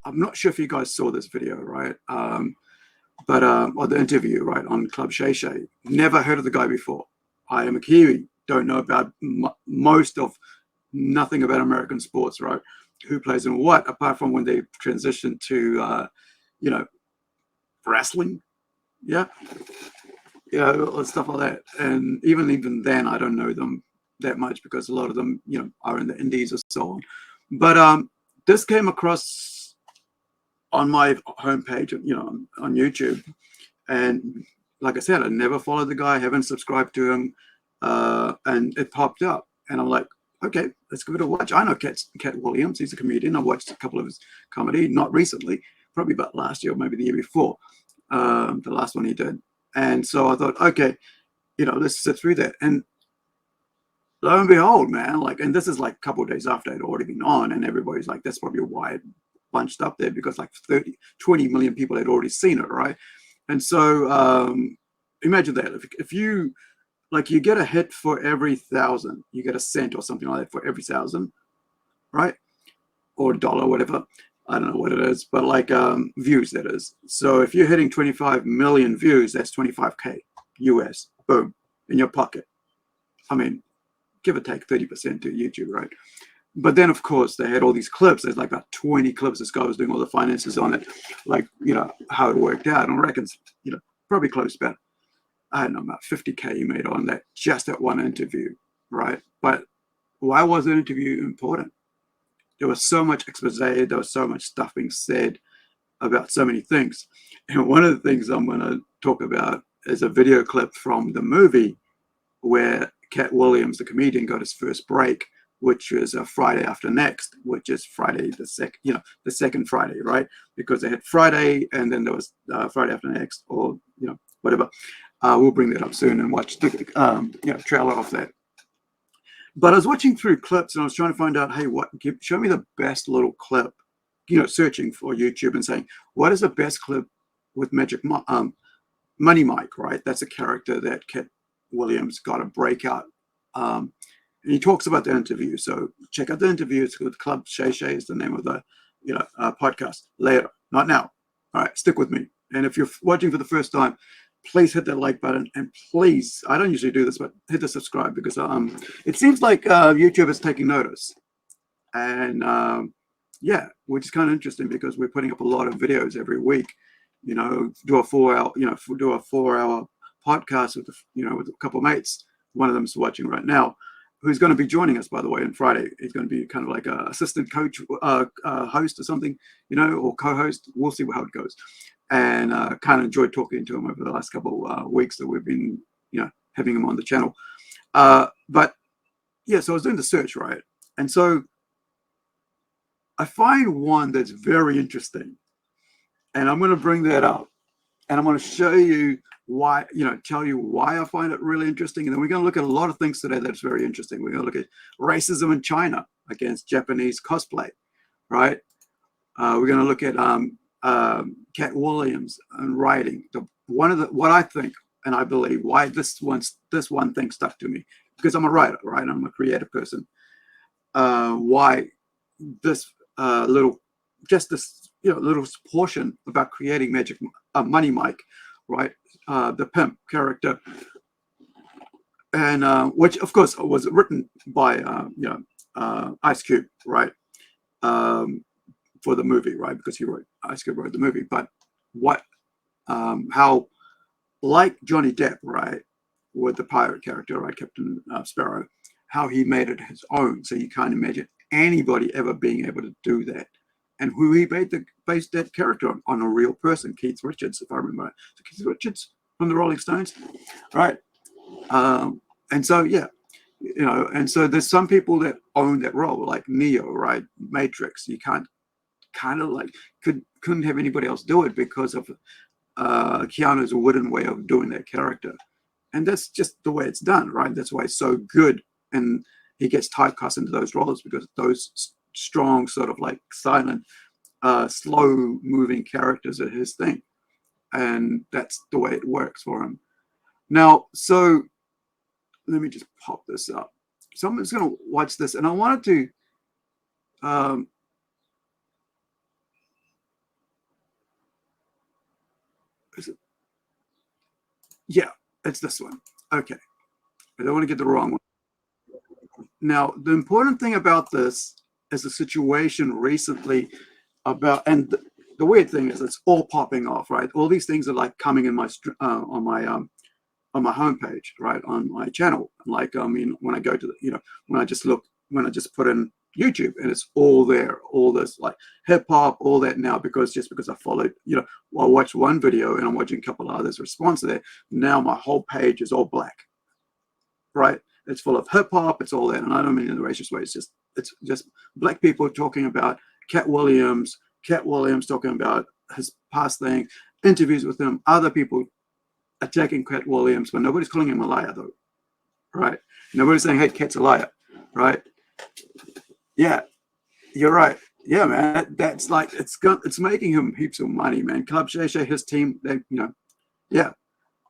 I'm not sure if you guys saw this video, right? But or the interview, right, on Club Shay Shay. Never heard of the guy before. I am a Kiwi. Don't know about nothing about American sports, right? Who plays in what, apart from when they transitioned to, you know, wrestling. Yeah. You know, stuff like that. And even then, I don't know them that much because a lot of them, you know, are in the indies or so on. But this came across on my homepage, you know, on YouTube. And like I said, I never followed the guy, haven't subscribed to him. And it popped up. And I'm like, okay, let's give it a watch. I know Katt Williams. He's a comedian. I watched a couple of his comedy, not recently, probably about last year or maybe the year before, the last one he did. And so I thought, okay, you know, let's sit through that. And lo and behold, man, like, and this is like a couple of days after I'd already been on, and everybody's like, that's probably why it bunched up there, because like 20 million people had already seen it, right? And so imagine that. If you, like, you get a hit for every 1,000, you get a cent or something like that for every 1,000, right? Or a dollar, whatever. I don't know what it is, but like views, that is. So if you're hitting 25 million views, that's 25K US, boom, in your pocket. I mean, give or take 30% to YouTube, right? But then, of course, they had all these clips. There's like about 20 clips. This guy was doing all the finances on it, like, you know, how it worked out. And I reckon, you know, probably close to about, I don't know, about 50K he made on that, just that one interview, right? But why was the interview important? There was so much expose. There was so much stuff being said about so many things. And one of the things I'm going to talk about is a video clip from the movie where Katt Williams, the comedian, got his first break, which was a Friday After Next, which is Friday the second, you know, the second Friday, right? Because they had Friday, and then there was Friday After Next, or, you know, whatever. We'll bring that up soon and watch the you know, trailer of that. But I was watching through clips and I was trying to find out, hey, show me the best little clip, you know, searching for YouTube and saying, what is the best clip with Money Mike, right? That's a character that Katt Williams got a breakout. And he talks about the interview. So check out the interview. It's with Club Shay Shay is the name of the, you know, podcast. Later, not now. All right, stick with me. And if you're watching for the first time, please hit that like button, and please, I don't usually do this, but hit the subscribe, because it seems like YouTube is taking notice. And yeah, which is kind of interesting, because we're putting up a lot of videos every week. You know, do a 4-hour, you know, do a 4-hour podcast with, you know, with a couple of mates. One of them's watching right now, who's going to be joining us, by the way, on Friday. He's going to be kind of like an assistant coach, host or something, you know, or co-host. We'll see how it goes. And kind of enjoyed talking to him over the last couple of weeks that we've been, you know, having him on the channel. But yeah, so I was doing the search, right? And so I find one that's very interesting, and I'm going to bring that up, and I'm going to show you why, you know, tell you why I find it really interesting. And then we're going to look at a lot of things today that's very interesting. We're going to look at racism in China against Japanese cosplay, right? We're going to look at Katt Williams and writing. What I think and I believe why this one thing stuck to me, because I'm a writer, right? I'm a creative person. Why this little portion about creating Money Mike, right? The pimp character, and which of course was written by Ice Cube, right? For the movie, right? Because Ice Cube wrote the movie. But how, like Johnny Depp, right, with the pirate character, right, Captain Sparrow, how he made it his own. So you can't imagine anybody ever being able to do that. And who he based that character on a real person, Keith Richards, if I remember right. So Keith Richards from the Rolling Stones, right? And so, yeah, you know, and so there's some people that own that role, like Neo, right? Matrix. You can't kind of like couldn't have anybody else do it because of Keanu's wooden way of doing that character. And that's just the way it's done, right? That's why it's so good. And he gets typecast into those roles because those strong, sort of like silent, slow moving characters are his thing. And that's the way it works for him. Now, so let me just pop this up. Someone's going to watch this, and I wanted to Yeah, it's this one. Okay, I don't want to get the wrong one. Now, the important thing about this is a situation recently about, and the weird thing is it's all popping off, right? All these things are like coming in my on my homepage, right, on my channel. Like, I mean, when I go to the, when I just look, when I just put in YouTube, and it's all there, all this like hip hop, all that now, because just because I followed, I watched one video and I'm watching a couple of others response to that. Now my whole page is all black, right? It's full of hip hop, it's all that, and I don't mean in a racist way. It's just black people talking about Katt Williams, talking about his past thing, interviews with him, other people attacking Katt Williams, but nobody's calling him a liar, though, right? Nobody's saying, hey, Katt's a liar, right? Yeah, you're right. Yeah, man, that's like, it's making him heaps of money, man. Club Shay Shay, his team, they, yeah,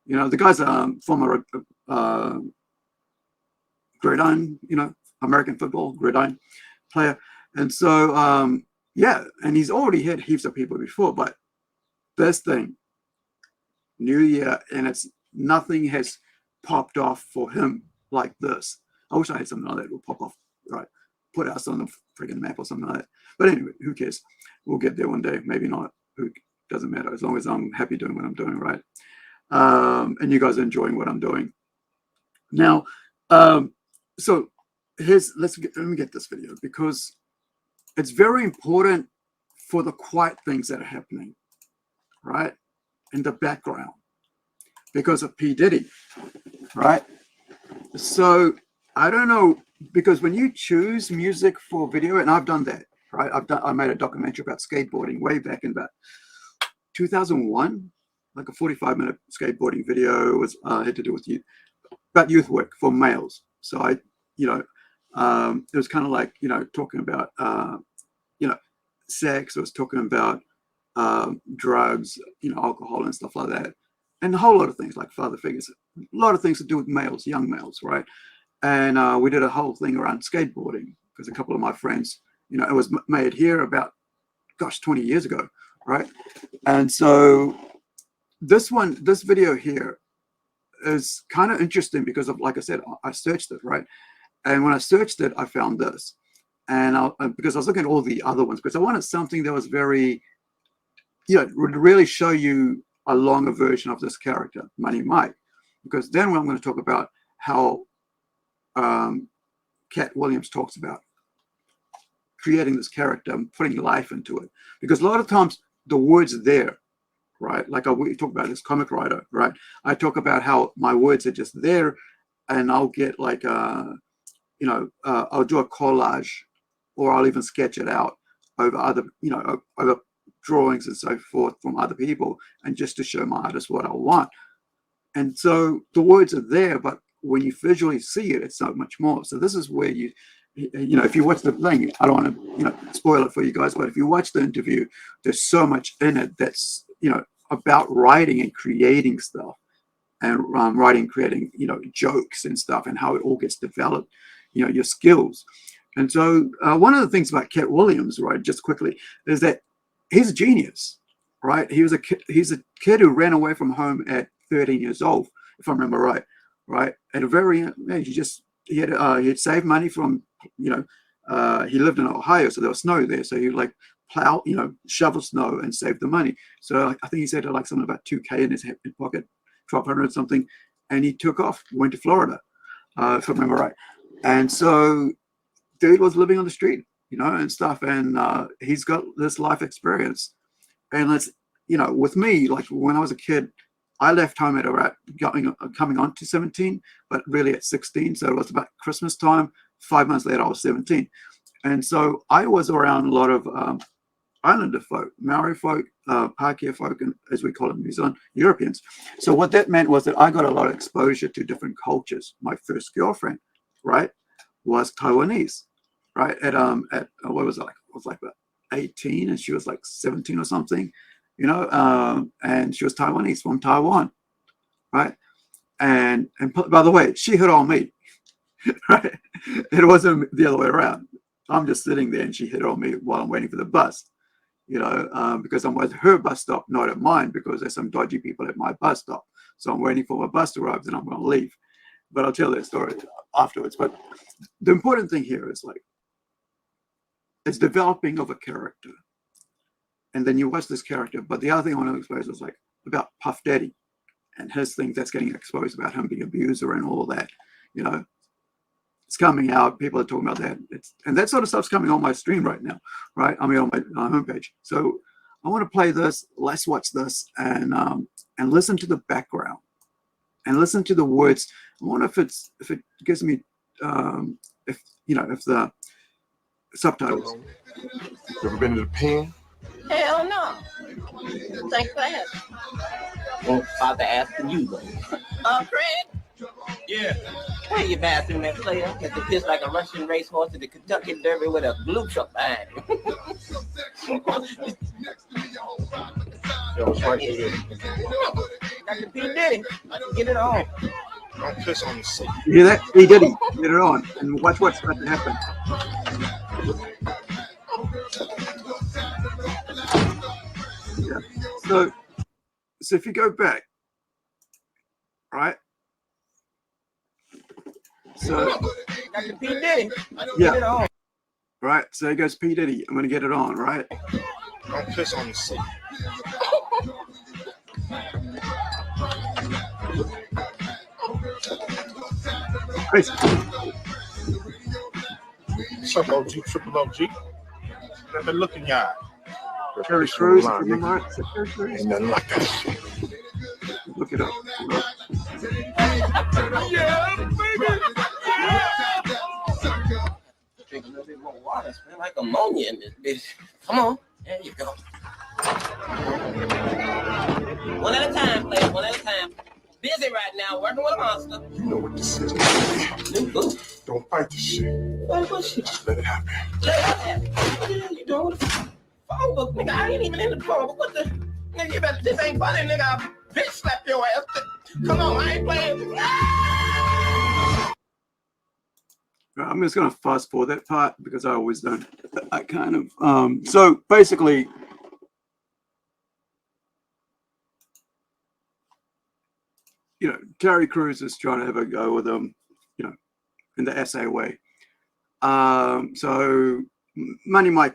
the guy's former gridiron, American football gridiron player, and so yeah, and he's already hit heaps of people before, but this thing, New Year, and it's nothing has popped off for him like this. I wish I had something like that would pop off, right? Put us on the freaking map or something like that. But anyway, who cares? We'll get there one day. Maybe not. Who doesn't matter, as long as I'm happy doing what I'm doing, right? And you guys are enjoying what I'm doing. Now, so let me get this video, because it's very important for the quiet things that are happening, right, in the background, because of P. Diddy, right? So I don't know, because when you choose music for video, and I've done that, right? I made a documentary about skateboarding way back in about 2001, like a 45-minute skateboarding video. Was had to do with about youth work for males. So I, it was kind of like, talking about, sex. It was talking about drugs, alcohol and stuff like that, and a whole lot of things like father figures, a lot of things to do with males, young males, right? And we did a whole thing around skateboarding, because a couple of my friends, it was made here about, 20 years ago, right? And so this video here is kind of interesting because of, like I said, I searched it, right? And when I searched it, I found this. And because I was looking at all the other ones, because I wanted something that was very, would really show you a longer version of this character, Money Mike. Because then I'm going to talk about how Katt Williams talks about creating this character and putting life into it. Because a lot of times the words are there, right? Like we talk about this comic writer, right? I talk about how my words are just there, and I'll get like I'll do a collage, or I'll even sketch it out over other, over drawings and so forth from other people, and just to show my artist what I want. And so the words are there, but when you visually see it, it's so much more. So this is where if you watch the thing, I don't want to, spoil it for you guys, but if you watch the interview, there's so much in it that's, about writing and creating stuff, and writing, creating, jokes and stuff, and how it all gets developed, your skills. And so one of the things about Katt Williams, right, just quickly, is that he's a genius, right? He's a kid who ran away from home at 13 years old, if I remember right, at a very young age. He had saved money from, he lived in Ohio, so there was snow there, so he would like plow, shovel snow and save the money. So I think he said like something about 2K in his pocket, 1,200 something, and he took off, went to Florida, if I remember right. And so dude was living on the street, and stuff, and he's got this life experience. And with me, like when I was a kid, I left home at around coming on to 17, but really at 16. So it was about Christmas time. 5 months later, I was 17. And so I was around a lot of Islander folk, Maori folk, Pākehā folk, and as we call them in New Zealand, Europeans. So what that meant was that I got a lot of exposure to different cultures. My first girlfriend, right, was Taiwanese, right? At what was it like? I was like about 18, and she was like 17 or something, and she was Taiwanese from Taiwan, right? And by the way, she hit on me, right? It wasn't the other way around. I'm just sitting there, and she hit on me while I'm waiting for the bus, because I'm at her bus stop, not at mine, because there's some dodgy people at my bus stop. So I'm waiting for my bus to arrive, then I'm going to leave. But I'll tell that story afterwards. But the important thing here is like, it's developing of a character. And then you watch this character. But the other thing I want to expose is like about Puff Daddy and his thing that's getting exposed about him being an abuser and all that, you know. It's coming out. People are talking about that. And that sort of stuff's coming on my stream right now, right? I mean, on my homepage. So I want to play this. Let's watch this and listen to the background and listen to the words. I wonder if it gives me if the subtitles. You ever been to the pen? Hell no. Thanks for asking. Well, Father asking you though. Fred? Yeah. Hey, your bathroom that player has to piss like a Russian racehorse in the Kentucky Derby with a blue truck behind him. Yo, it's right here. Dr. P. Diddy, get it on. Don't piss on the seat. You hear that? He did it. Get it on. And watch what's about to happen. Yeah. So if you go back, right? So Dr. P. Diddy, yeah. get it on. Right. So here goes P. Diddy. I'm gonna get it on, right? Don't piss on the seat. Crazy. What's up, OG? Triple OG? Let me look in your eye. Terry Crews. Remember that? Terry Crews? Ain't nothing like that. Look it up. Yeah, baby. Drink a little bit more water. Smell like ammonia in this bitch. Come on. There you go. One at a time, player. One at a time. Busy right now, working with a monster. You know what this is. New boo. Don't fight this shit. What shit? Just let it happen. Let it happen. What the hell you doing with the phone book, nigga? I ain't even in the phone book. What the? Nigga, you better, this ain't funny, nigga. I'll bitch slap your ass. Come on, I ain't playing. I'm just going to fast forward that part because I always don't. I kind of, so basically, you know, Terry Crews is trying to have a go with him, you know, in the essay way. So Money Mike,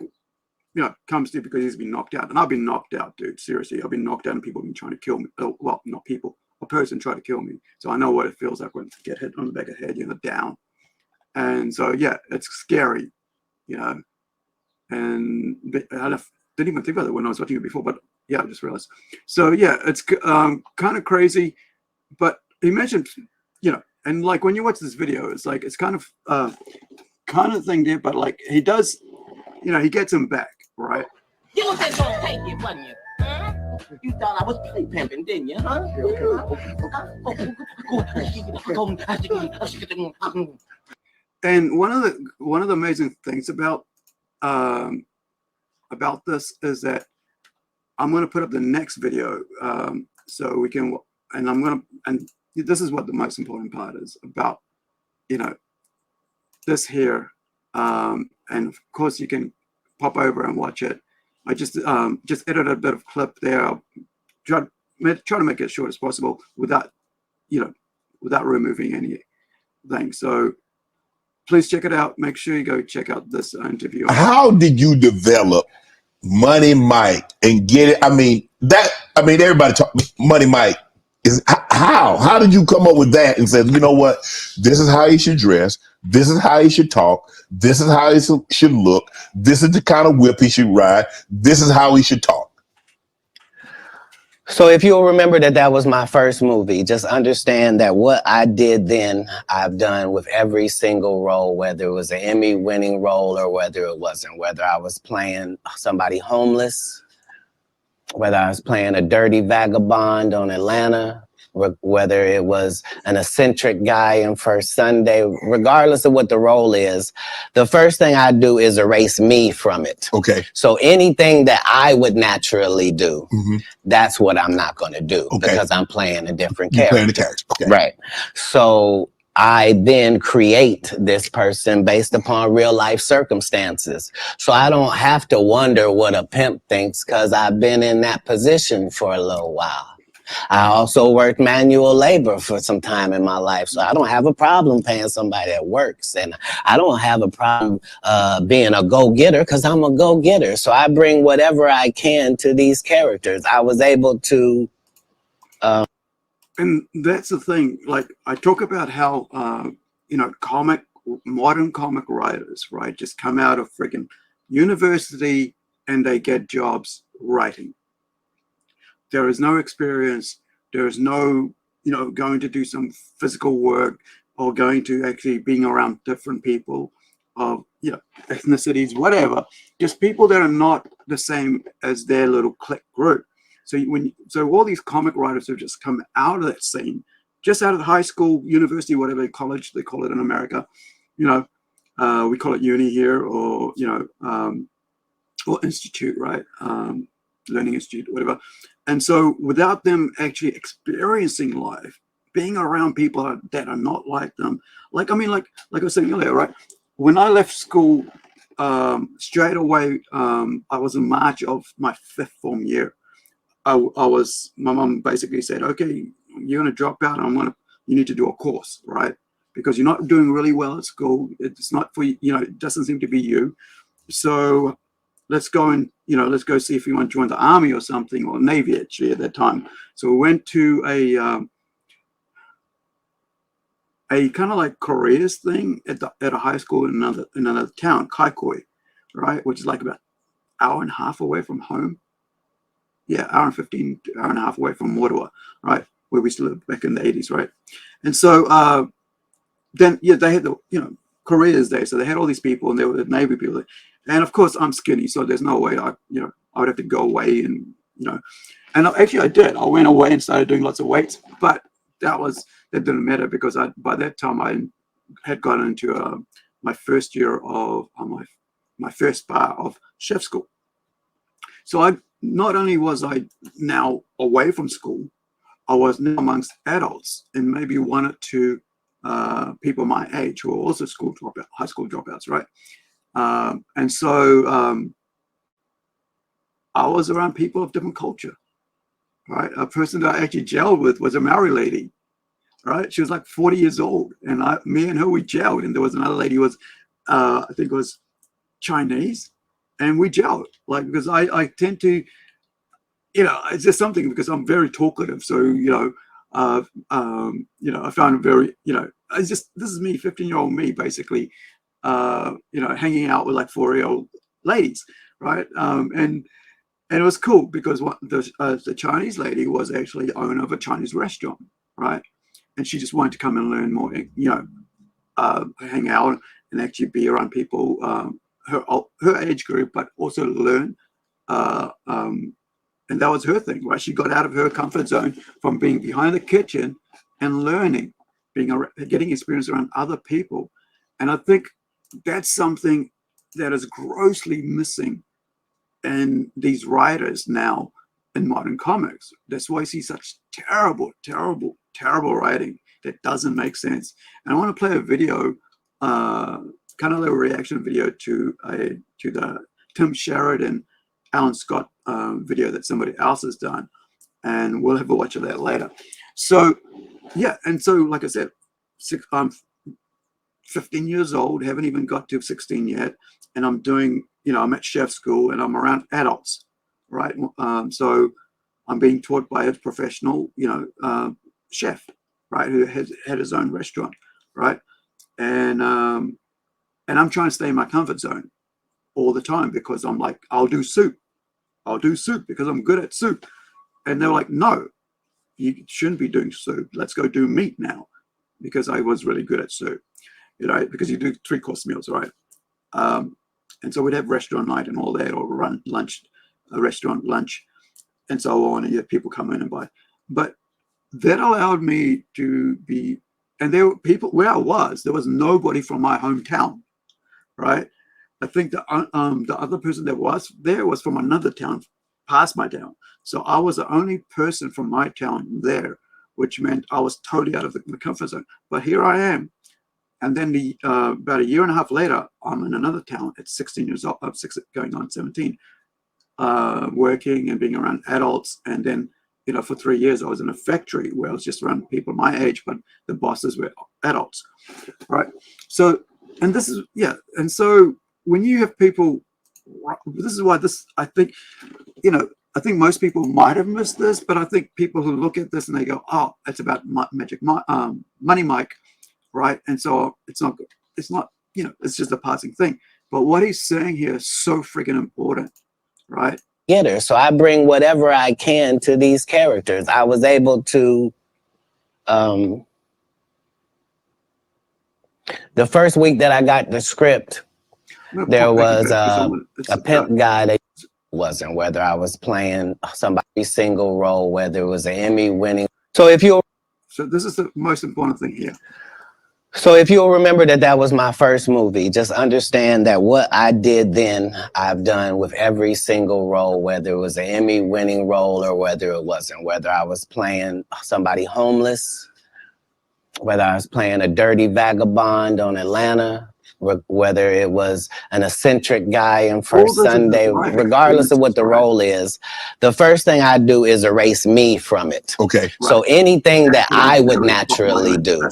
you know, comes to because he's been knocked out. And I've been knocked out, dude. Seriously, I've been knocked out and people have been trying to kill me. Well, not people, a person tried to kill me. So I know what it feels like when you get hit on the back of the head, you know, down. And so, yeah, it's scary, you know. And I didn't even think about it when I was watching it before, but yeah, I just realized. So, yeah, it's kind of crazy. But he mentioned, you know, and like when you watch this video, it's like, it's kind of thing there, but like he does, you know, he gets him back, right? You was just gonna take it, wasn't you? Huh? You thought I was play pimping, didn't you, huh? And one of the amazing things about this is that I'm going to put up the next video so we can, and this is what the most important part is about, you know, this here, and of course you can pop over and watch it. I just edited a bit of clip there. I'll try to make it as short as possible without, you know, without removing anything. So please check it out. Make sure you go check out this interview. How did you develop Money Mike and get it? I mean, everybody talk Money Mike. Is how did you come up with that and said, you know what, this is how he should dress, this is how he should talk, this is how he should look, this is the kind of whip he should ride, this is how he should talk? So if you'll remember that was my first movie, just understand that what I did then, I've done with every single role, whether it was an Emmy-winning role or whether it wasn't, whether I was playing somebody homeless, whether I was playing a dirty vagabond on Atlanta, whether it was an eccentric guy in First Sunday, regardless of what the role is, the first thing I do is erase me from it. Okay. So anything that I would naturally do, that's what I'm not going to do because I'm playing a different character. Playing the character. Okay. Right. So I then create this person based upon real life circumstances. So I don't have to wonder what a pimp thinks because I've been in that position for a little while. I also worked manual labor for some time in my life, so I don't have a problem paying somebody that works, and I don't have a problem being a go-getter because I'm a go-getter. So I bring whatever I can to these characters. I was able to. And that's the thing. Like I talk about how you know, modern comic writers, right, just come out of freaking university and they get jobs writing. There is no experience. There is no, you know, going to do some physical work or going to actually being around different people of, you know, ethnicities, whatever. Just people that are not the same as their little clique group. So so all these comic writers have just come out of that scene, just out of high school, university, whatever college they call it in America. You know, we call it uni here, or you know, or institute, right? Learning institute, whatever. And so without them actually experiencing life, being around people that are not like them, like I mean, like I was saying earlier, right? When I left school, straight away, I was in March of my 5th form year. My mom basically said, okay, you're going to drop out and you need to do a course, right? Because you're not doing really well at school. It's not for you, you know, it doesn't seem to be you. So let's go and, you know, let's go see if you want to join the army or something, or Navy actually at that time. So we went to a kind of like careers thing at a high school in another town, Kaikoi, right? Which is like about an hour and a half away from home. Yeah, hour and 15, hour and a half away from Motua, right? Where we used to live back in the 80s, right? And so then, yeah, they had the, you know, careers day. So they had all these people and they were the Navy people. And of course I'm skinny, so there's no way I would have to go away and, you know, and actually I did. I went away and started doing lots of weights, but that didn't matter because by that time I had gotten into my first year of my first bar of chef school. So not only was I now away from school, I was now amongst adults and maybe one or two people my age who are also high school dropouts, right? And so I was around people of different culture, right? A person that I actually gelled with was a Maori lady, right? She was like 40 years old, and me and her, we gelled. And there was another lady who was, I think it was Chinese, and we gelled, like, because I tend to, you know, it's just something because I'm very talkative. So, you know, I found it very, you know, this is me, 15-year-old me, basically, you know, hanging out with like 4-year-old ladies, right? And it was cool because the Chinese lady was actually the owner of a Chinese restaurant, right? And she just wanted to come and learn more, you know, hang out and actually be around people her age group, but also learn. And that was her thing, right? She got out of her comfort zone from being behind the kitchen and learning, getting experience around other people. And I think that's something that is grossly missing in these writers now in modern comics. That's why I see such terrible, terrible, terrible writing that doesn't make sense. And I want to play a video, kind of a reaction video to the Tim Sheridan, Alan Scott video that somebody else has done, and we'll have a watch of that later. So yeah, and so like I said, I'm 15 years old, haven't even got to 16 yet, and I'm doing, you know, I'm at chef school and I'm around adults, right? So I'm being taught by a professional, you know, chef, right, who has had his own restaurant, right? And I'm trying to stay in my comfort zone all the time because I'm like, I'll do soup because I'm good at soup. And they're like, no, you shouldn't be doing soup. Let's go do meat now, because I was really good at soup, you know, because you do 3-course meals, right? And so we'd have restaurant night and all that, or run lunch, restaurant lunch, and so on, and you have people come in and buy. But that allowed me to be, and there were people where I was, there was nobody from my hometown, right? I think the other person that was there was from another town past my town. So I was the only person from my town there, which meant I was totally out of the comfort zone. But here I am. And then about a year and a half later, I'm in another town at 16 years old, going on 17, working and being around adults. And then you know, for 3 years I was in a factory where I was just around people my age, but the bosses were adults, right? So, and this is, yeah, and so when you have people, this is why this, I think, you know, I think most people might have missed this, but I think people who look at this and they go, oh, it's about Money Mike, right? And so it's not, you know, it's just a passing thing. But what he's saying here is so freaking important, right? Getter. So I bring whatever I can to these characters. I was able to, the first week that I got the script, there was a pimp guy that wasn't, whether I was playing somebody's single role, whether it was an Emmy winning. So this is the most important thing here. So if you'll remember that was my first movie, just understand that what I did then, I've done with every single role, whether it was an Emmy winning role or whether it wasn't, whether I was playing somebody homeless, whether I was playing a dirty vagabond on Atlanta, whether it was an eccentric guy in First Sunday, regardless of what the role is, the first thing I do is erase me from it. Okay. So anything that I would naturally do,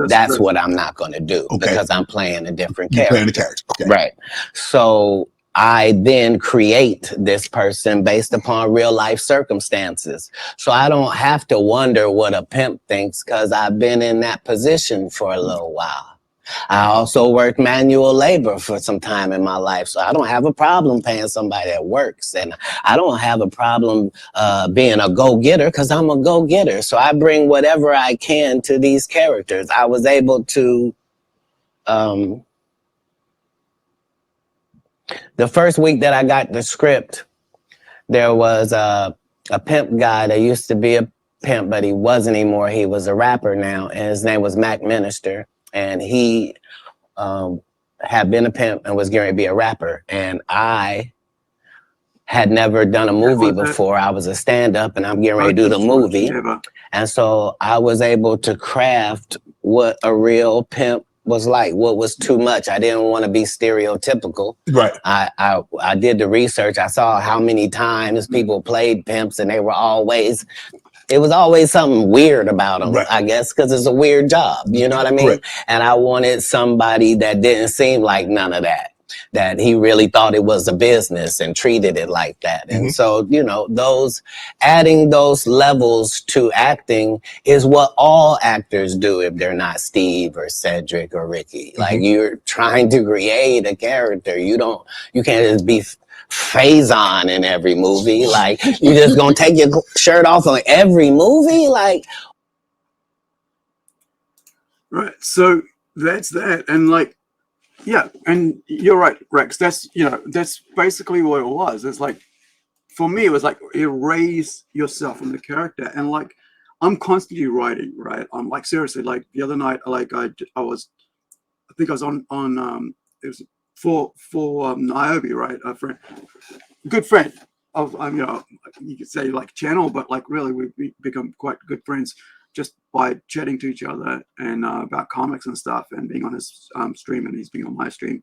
that's what I'm not going to do because I'm playing a different character. Playing the character. Okay. Right. So I then create this person based upon real life circumstances. So I don't have to wonder what a pimp thinks because I've been in that position for a little while. I also worked manual labor for some time in my life, so I don't have a problem paying somebody that works, and I don't have a problem being a go-getter because I'm a go-getter. So I bring whatever I can to these characters. I was able to, the first week that I got the script, there was a pimp guy that used to be a pimp, but he wasn't anymore. He was a rapper now, and his name was Mac Minister. And he had been a pimp and was going to be a rapper. And I had never done a movie before. I was a stand-up and I'm getting ready to do the movie. And so I was able to craft what a real pimp was like, what was too much. I didn't want to be stereotypical. Right. I did the research. I saw how many times people played pimps and they were always... It was always something weird about them, I guess, because it's a weird job. You know what I mean? Right. And I wanted somebody that didn't seem like none of that, that he really thought it was a business and treated it like that. And so, you know, adding those levels to acting is what all actors do if they're not Steve or Cedric or Ricky. Like, you're trying to create a character. You can't just be Faison in every movie. Like, you just gonna take your shirt off on every movie? Like, right. So that's that. And like, yeah, and you're right, Rex. That's, you know, that's basically what it was. It's like, for me, it was like, erase yourself from the character. And like, I'm constantly writing, right? I'm like, seriously, like the other night, like I think I was on it was for Niobe, right? A friend, good friend of, you know, you could say like channel, but like really we become quite good friends just by chatting to each other and about comics and stuff, and being on his stream and he's being on my stream,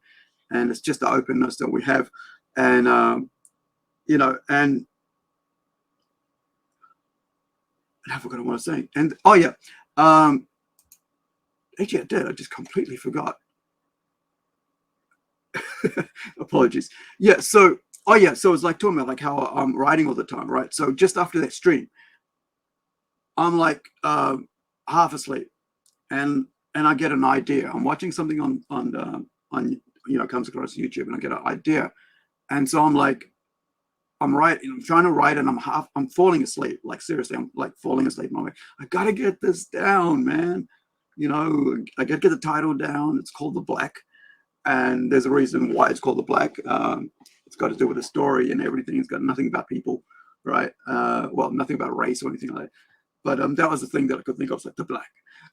and it's just the openness that we have, and you know, and I forgot what I was saying, and oh yeah, actually I did, I just completely forgot. Apologies. Yeah, so so it's like talking about like how I'm writing all the time, right? So just after that stream, I'm like half asleep, and I get an idea. I'm watching something on you know, comes across YouTube, and I get an idea, and so I'm like, I'm trying to write, and I'm falling asleep. Like seriously, I'm like falling asleep. And I'm like, I gotta get this down, man. You know, I gotta get the title down. It's called The Black. And there's a reason why it's called The Black. It's got to do with the story and everything. It's got nothing about people, right? Well, nothing about race or anything like that. But that was the thing that I could think of, like The Black.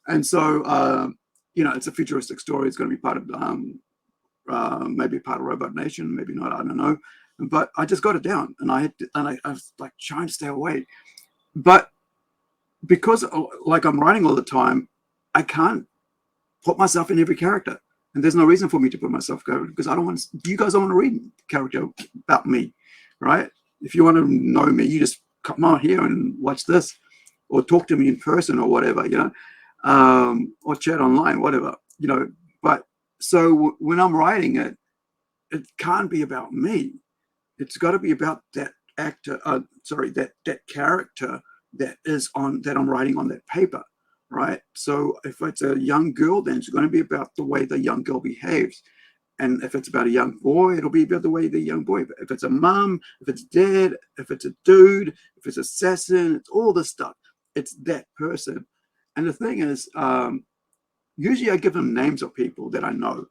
And so, you know, it's a futuristic story. It's going to be part of, maybe part of Robot Nation, maybe not, I don't know. But I just got it down, and I was like trying to stay awake. But because like I'm writing all the time, I can't put myself in every character. And there's no reason for me to put myself character, because I don't want to, you guys don't want to read character about me, right? If you want to know me, you just come on here and watch this, or talk to me in person or whatever, or chat online, whatever, But so when I'm writing it, it can't be about me. It's got to be about that actor, that character that I'm writing on that paper, right? So if it's a young girl, then it's going to be about the way the young girl behaves. And if it's about a young boy, it'll be about the way the young boy. If it's a mom, if it's dad, if it's a dude, if it's assassin, it's all this stuff. It's that person. And the thing is, usually I give them names of people that I know,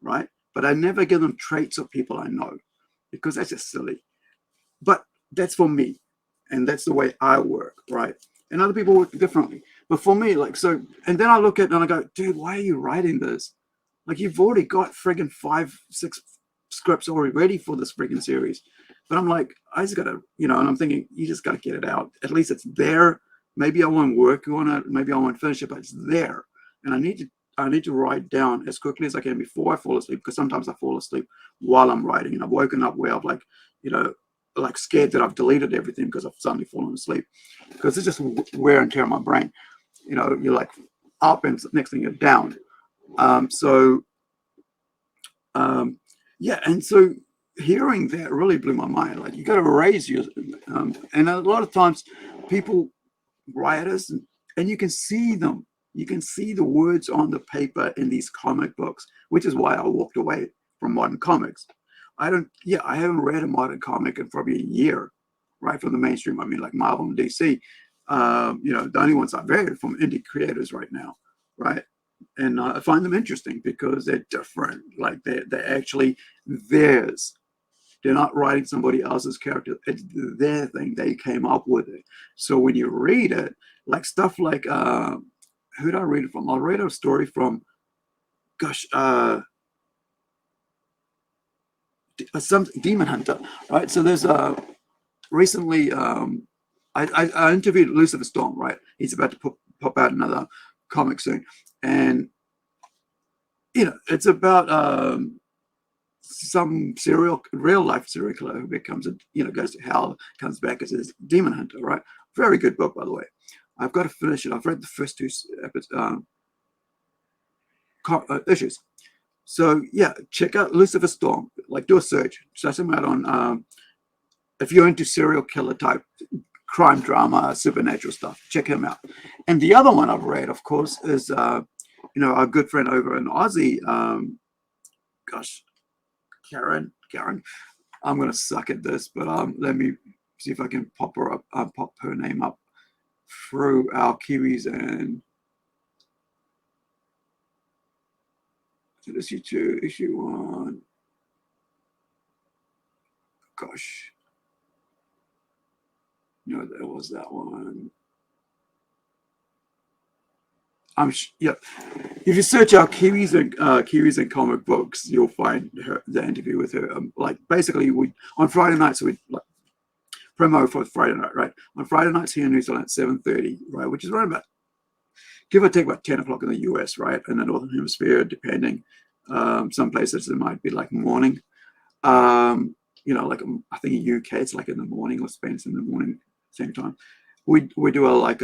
right? But I never give them traits of people I know, because that's just silly. But that's for me. And that's the way I work, right? And other people work differently. But for me, and then I look at it and I go, dude, why are you writing this? Like, you've already got friggin' 5-6 scripts already ready for this friggin' series. But I'm like, I just gotta, and I'm thinking, you just gotta get it out. At least it's there. Maybe I won't work on it. Maybe I won't finish it, but it's there. And I need to write down as quickly as I can before I fall asleep, because sometimes I fall asleep while I'm writing, and I've woken up where I've like scared that I've deleted everything because I've suddenly fallen asleep, because it's just wear and tear on my brain. You're like up and next thing you're down. And so hearing that really blew my mind. Like, you got to raise your, and a lot of times people, writers, and you can see them. You can see the words on the paper in these comic books, which is why I walked away from modern comics. I haven't read a modern comic in probably a year, right, from the mainstream. I mean, like Marvel and DC. The only ones I've read from indie creators right now, right? And I find them interesting because they're different. Like, they're actually theirs. They're not writing somebody else's character. It's their thing. They came up with it. So when you read it, like stuff like, who did I read it from? I'll read a story from, some Demon Hunter, right? So there's recently, I interviewed Lucifer Storm, right? He's about to pop out another comic soon. And, it's about some real life serial killer who becomes goes to hell, comes back as a demon hunter, right? Very good book, by the way. I've got to finish it. I've read the first 2 issues. So yeah, check out Lucifer Storm. Like, do a search. Search him out on, if you're into serial killer type crime drama, supernatural stuff, check him out. And the other one I've read, of course, is our good friend over in Aussie, Karen. I'm gonna suck at this, but let me see if I can pop her up, pop her name up through our Kiwis. And issue 2, issue 1. Gosh, there was that one. Yep. If you search out Kiwis and comic books, you'll find the interview with her. Like, basically, on Friday nights we promo for Friday night, right? On Friday nights here in New Zealand at 7:30, right, which is right about, give or take, about 10 o'clock in the US, right, in the Northern Hemisphere, depending. Some places it might be like morning. Like, I think in UK it's like in the morning, or Spain it's in the morning, same time. We do like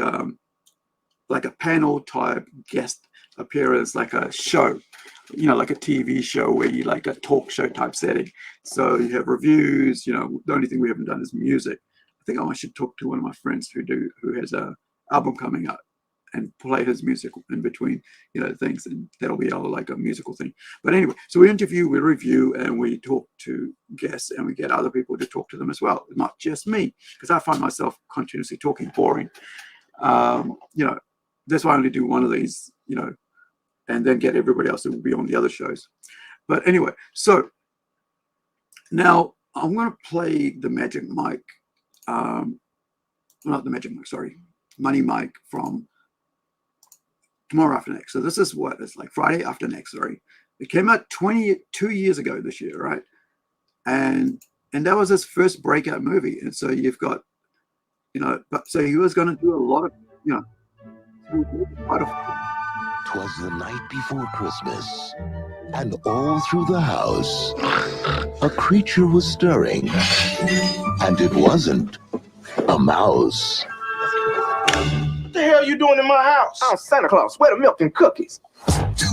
a panel type guest appearance, like a show, like a TV show where you, like a talk show type setting. So you have reviews. The only thing we haven't done is music. I think I should talk to one of my friends who has a album coming out, and play his music in between, things, and that'll be like a musical thing. But anyway, so we interview, we review, and we talk to guests, and we get other people to talk to them as well, not just me, because I find myself continuously talking boring. That's why I only do one of these, and then get everybody else who will be on the other shows. But anyway, so now I'm going to play the Magic Mike, not the Magic Mike, sorry, Money Mike from Tomorrow After Next. So this is what it's like, Friday After Next, sorry. It came out 22 years ago this year, right? And that was his first breakout movie. And so you've got, so he was going to do a lot of, 'Twas the night before Christmas, and all through the house, a creature was stirring, and it wasn't a mouse. What the hell you doing in my house? I'm Santa Claus. Where the milk and cookies?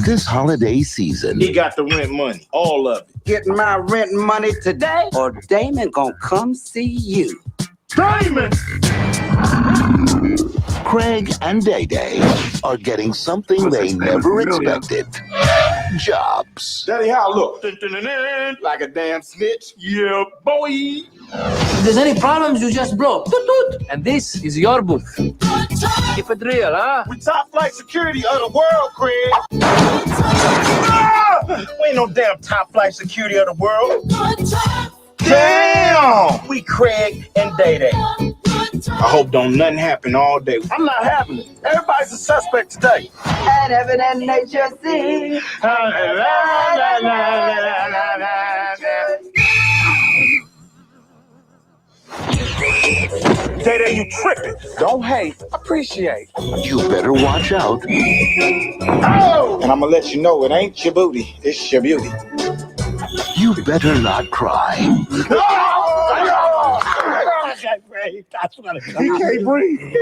This holiday season, He got the rent money, all of it. Getting my rent money today, or Damon gonna come see you. Diamond! Craig and Day Day are getting something they never expected. Jobs. Daddy, how I look? Dun, dun, dun, dun. Like a damn snitch? Yeah, boy. If there's any problems, you just blow. Toot, toot. And this is your booth. Keep it real, huh? We top flight security of the world, Craig. Ah! We ain't no damn top flight security of the world. Damn! We Craig and Day Day. I hope don't nothing happen all day. I'm not having it. Everybody's a suspect today. And heaven and nature sing. Day Day, you tripping. Don't hate, appreciate. You better watch out. Oh! And I'm gonna let you know it ain't your booty, it's your beauty. You better not cry. He can't breathe.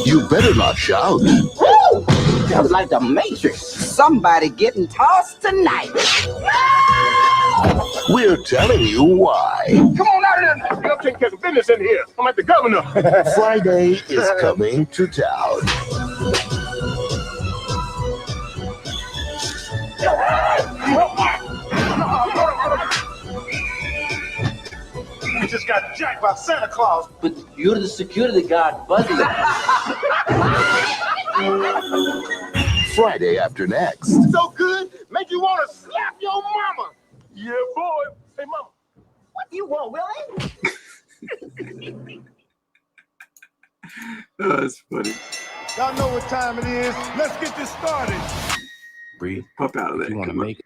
You better not shout. That was like the Matrix. Somebody getting tossed tonight. We're telling you why. Come on out of there. I'm taking care of business in here. I'm at the governor. Friday is coming to town. We just got jacked by Santa Claus. But you're the security guard, buddy. Friday after next. So good, make you want to slap your mama. Yeah, boy. Hey, mama. What do you want, Willie? Oh, that's funny. Y'all know what time it is. Let's get this started. Breathe. Pop out of there. You want to make it?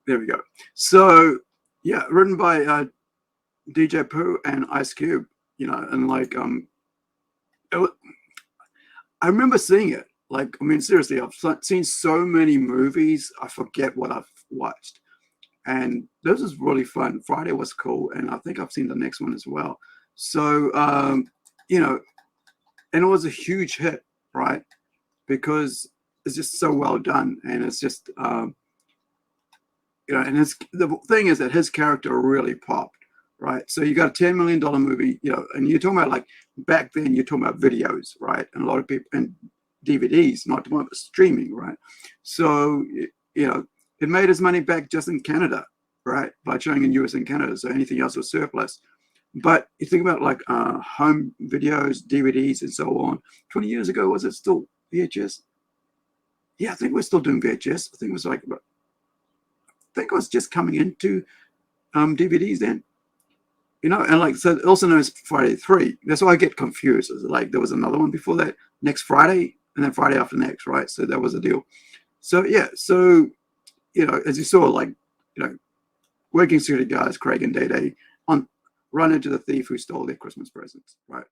There we go. So, yeah, written by DJ Pooh and Ice Cube, you know, and like, I remember seeing it. Like, I mean, seriously, I've seen so many movies, I forget what I've watched. And this was really fun. Friday was cool, and I think I've seen the next one as well. So, you know, and it was a huge hit, right? Because it's just so well done, and it's just, you know, and the thing is that his character really popped, right? So you got a $10 million movie, you know, and you're talking about, like, back then you're talking about videos, right? And a lot of people, and DVDs, not talking about streaming, right? So, you know, it made its money back just in Canada, right? By showing in US and Canada, so anything else was surplus. But you think about like home videos, DVDs, and so on. 20 years ago, was it still VHS? Yeah, I think we're still doing VHS. I think it was like, I think it was just coming into DVDs then. You know, and like, so also known as Friday 3. That's why I get confused. It's like there was another one before that, next Friday, and then Friday after next, right? So that was the deal. So yeah, so, you know, as you saw, like, you know, working security guards, Craig and Day Day, run into the thief who stole their Christmas presents, right?